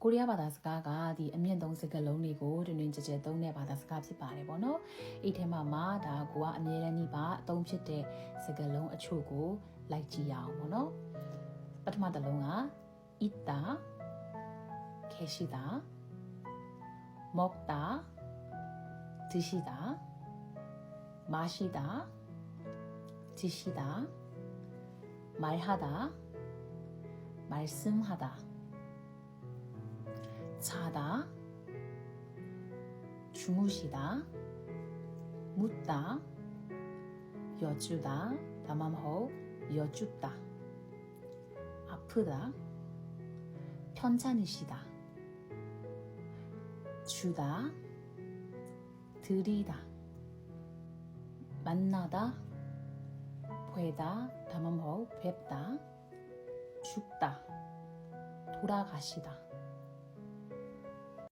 ကိုရီးယားဘာသာစကားကဒီအမြင့်ဆုံးစကားလုံးတွေကိုတွင်တွင်ကြဲကြဲသုံးတဲ့ဘာသာစကားဖြစ်ပါတယ်ပေါ့နော်အဲ့ထဲမှာဒါကိုကအမြဲတမ်းဒီပါအသုံးဖြစ်တဲ့စကားလုံးအချို့ကိုလိုက်ကြည့်ရအောင်ပေါ့နော်ပထမတစ်လုံးက 있다 계시다 먹다 드시다 마시다 드시다 말하다 말씀하다 자다 주무시다 묻다 여쭈다 다맘호 여쭈다 아프다 편찮으시다 주다 드리다 만나다 뵈다 다맘호 뵙다 죽다 돌아가시다